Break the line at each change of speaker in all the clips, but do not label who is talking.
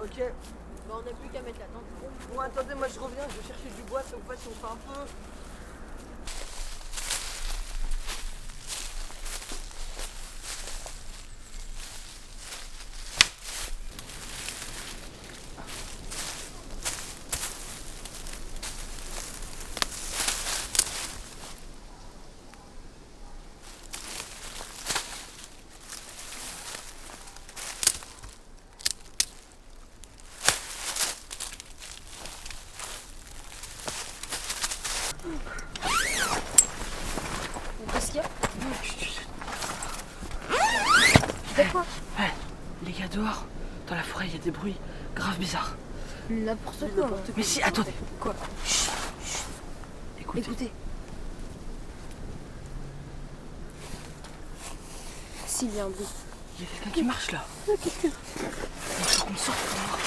Ok.
Bon, on n'a plus qu'à mettre la tente.
Bon, attendez, moi je reviens, je vais chercher du bois, donc si on fait un peu.
Qu'est-ce qu'il y a? Quoi?
Ouais, les gars dehors, dans la forêt, il y a des bruits grave bizarres.
N'importe quoi.
Mais si, attendez.
Quoi?
Chut. Écoutez.
Écoutez. S'il y a un bruit.
Il y a quelqu'un qui marche là.
Quelqu'un.
Il faut qu'on sorte pour voir.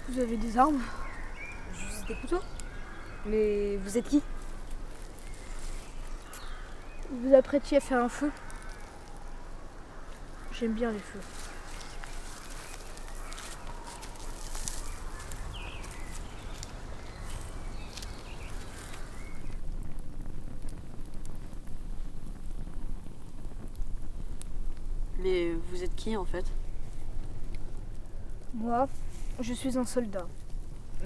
Vous avez des armes?
Juste des couteaux? Mais vous êtes qui?
Vous vous apprêtiez à faire un feu? J'aime bien les feux.
Mais vous êtes qui en fait?
Moi, je suis un soldat.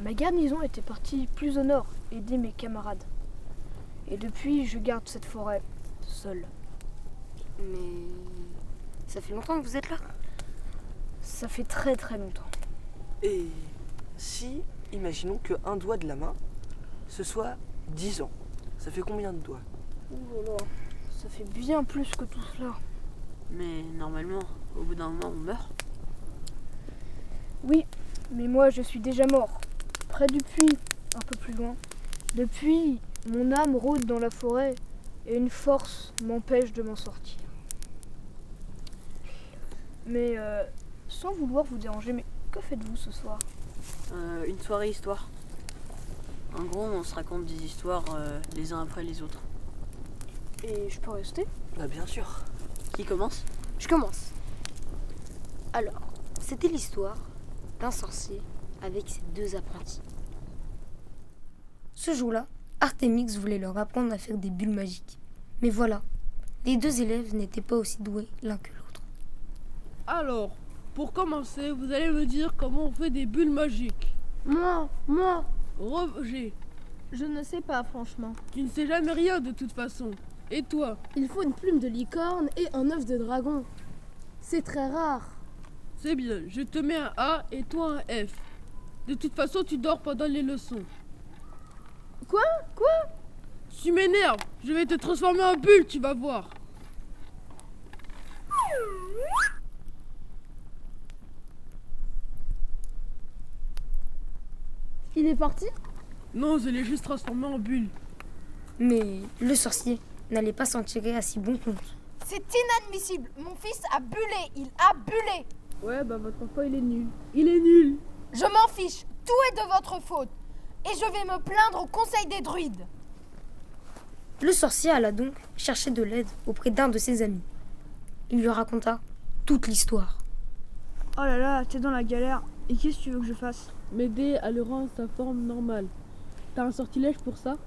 Ma garnison était partie plus au nord, aider mes camarades. Et depuis, je garde cette forêt, seule.
Mais ça fait longtemps que vous êtes là?
Ça fait très très longtemps.
Et si, imaginons qu'un doigt de la main, ce soit 10 ans. Ça fait combien de doigts?
Ouh là là, ça fait bien plus que tout cela.
Mais normalement, au bout d'un moment, on meurt.
Oui, mais moi je suis déjà mort. Près du puits, un peu plus loin. Depuis, mon âme rôde dans la forêt et une force m'empêche de m'en sortir. Mais sans vouloir vous déranger, mais que faites-vous ce soir?
Une soirée histoire. En gros, on se raconte des histoires les uns après les autres.
Et je peux rester?
Bah bien sûr.
Qui commence?
Je commence. Alors, c'était l'histoire d'un sorcier avec ses deux apprentis. Ce jour-là, Artémix voulait leur apprendre à faire des bulles magiques. Mais voilà, les deux élèves n'étaient pas aussi doués l'un que l'autre.
Alors, pour commencer, vous allez me dire comment on fait des bulles magiques.
Moi,
Roger,
Je ne sais pas, franchement.
tu ne sais jamais rien de toute façon. Et toi?
Il faut une plume de licorne et un œuf de dragon. C'est très rare.
C'est bien, je te mets un A et toi un F. De toute façon, tu dors pendant les leçons.
Quoi?
Tu m'énerves, je vais te transformer en bulle, tu vas voir.
Il est parti?
Non, je l'ai juste transformé en bulle.
Mais le sorcier n'allait pas s'en tirer à si bon compte.
C'est inadmissible. Mon fils a bullé. Il a bullé.
Ouais, bah votre enfant, il est nul. Il est nul.
Je m'en fiche. Tout est de votre faute. Et je vais me plaindre au conseil des druides.
Le sorcier alla donc chercher de l'aide auprès d'un de ses amis. Il lui raconta toute l'histoire.
oh là là, t'es dans la galère. Et qu'est-ce que tu veux que je fasse?
M'aider à le rendre sa forme normale. T'as un sortilège pour ça?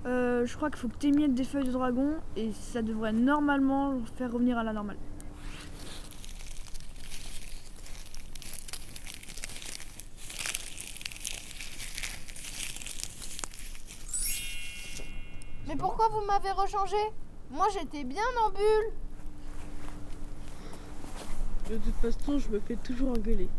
Je crois qu'il faut que t'émiettes des feuilles de dragon et ça devrait normalement le faire revenir à la normale.
Mais pourquoi vous m'avez rechangé? Moi j'étais bien en bulle.
De toute façon, je me fais toujours engueuler.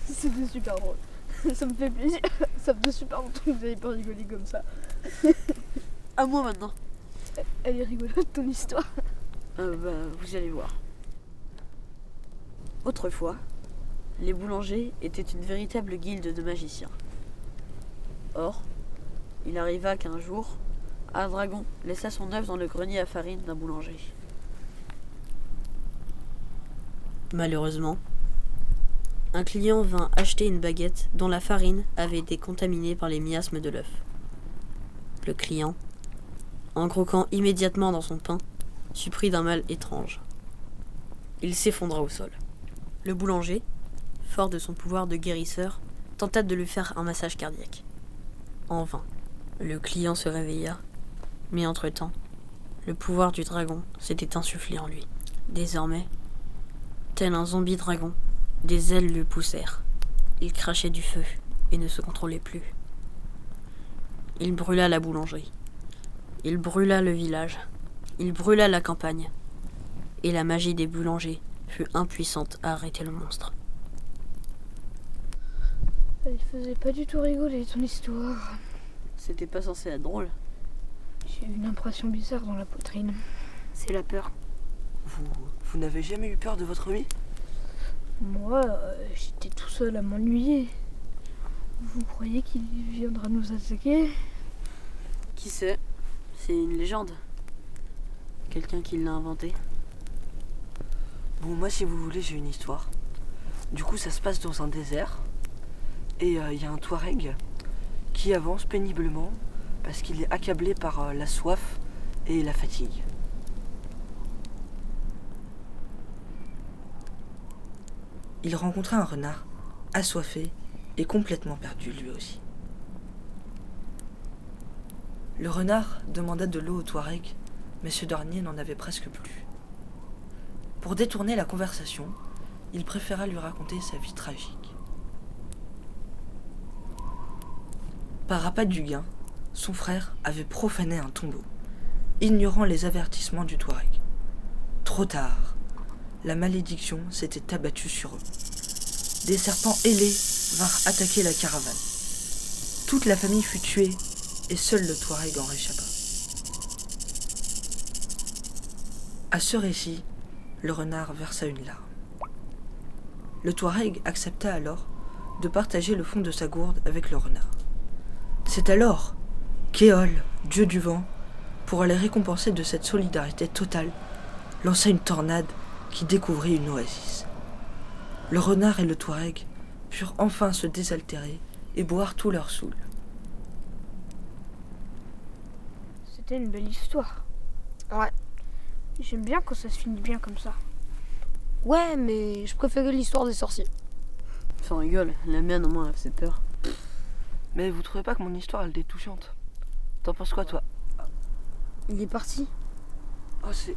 C'était super drôle. Ça me fait plaisir. Ça me fait super longtemps que vous n'avez pas rigolé comme ça.
À moi maintenant.
Elle est rigolote ton histoire.
Vous allez voir. Autrefois, les boulangers étaient une véritable guilde de magiciens. Or, il arriva qu'un jour, un dragon laissa son œuf dans le grenier à farine d'un boulanger. Malheureusement, un client vint acheter une baguette dont la farine avait été contaminée par les miasmes de l'œuf. Le client, en croquant immédiatement dans son pain, fut pris d'un mal étrange. Il s'effondra au sol. Le boulanger, fort de son pouvoir de guérisseur, tenta de lui faire un massage cardiaque. En vain. Le client se réveilla, mais entre-temps, le pouvoir du dragon s'était insufflé en lui. Désormais, tel un zombie dragon, des ailes lui poussèrent. Il crachait du feu et ne se contrôlait plus. Il brûla la boulangerie. Il brûla le village. Il brûla la campagne. Et la magie des boulangers fut impuissante à arrêter le monstre.
Elle faisait pas du tout rigoler ton histoire.
C'était pas censé être drôle.
J'ai eu une impression bizarre dans la poitrine.
C'est la peur.
Vous n'avez jamais eu peur de votre vie?
Moi, j'étais tout seul à m'ennuyer. Vous croyez qu'il viendra nous attaquer?
Qui sait? C'est une légende. Quelqu'un qui l'a inventé.
Bon, moi, si vous voulez, j'ai une histoire. Du coup, ça se passe dans un désert. Et il y a un Touareg qui avance péniblement parce qu'il est accablé par la soif et la fatigue. Il rencontra un renard, assoiffé et complètement perdu lui aussi. Le renard demanda de l'eau au Touareg, mais ce dernier n'en avait presque plus. Pour détourner la conversation, il préféra lui raconter sa vie tragique. Par appât du gain, son frère avait profané un tombeau, ignorant les avertissements du Touareg. Trop tard, la malédiction s'était abattue sur eux. Des serpents ailés vinrent attaquer la caravane. Toute la famille fut tuée et seul le Touareg en réchappa. À ce récit, le renard versa une larme. Le Touareg accepta alors de partager le fond de sa gourde avec le renard. C'est alors qu'Éole, dieu du vent, pour les récompenser de cette solidarité totale, lança une tornade qui découvrit une oasis. Le renard et le Touareg purent enfin se désaltérer et boire tout leur soul.
C'était une belle histoire.
Ouais.
J'aime bien quand ça se finit bien comme ça.
Ouais, mais je préférais l'histoire des sorciers.
Sans rigole, la mienne au moins elle faisait peur.
Mais vous trouvez pas que mon histoire elle est touchante? T'en penses quoi toi?
Il est parti.
Oh c'est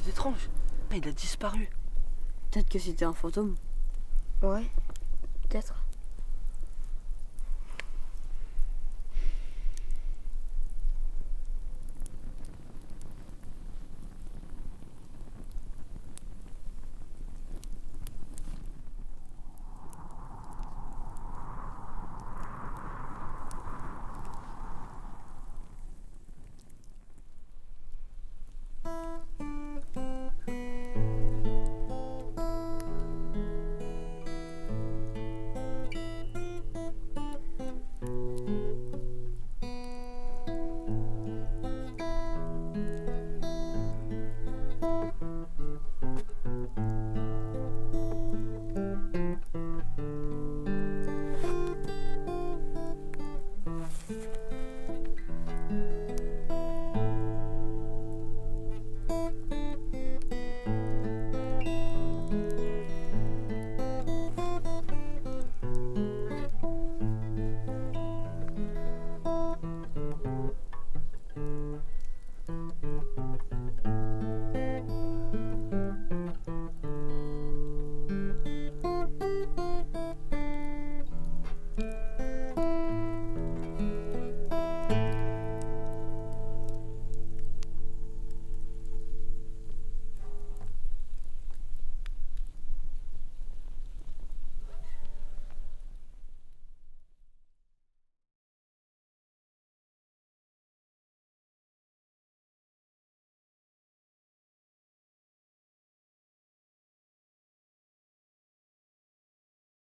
étrange. Il a disparu.
Peut-être que c'était un fantôme.
Ouais, peut-être.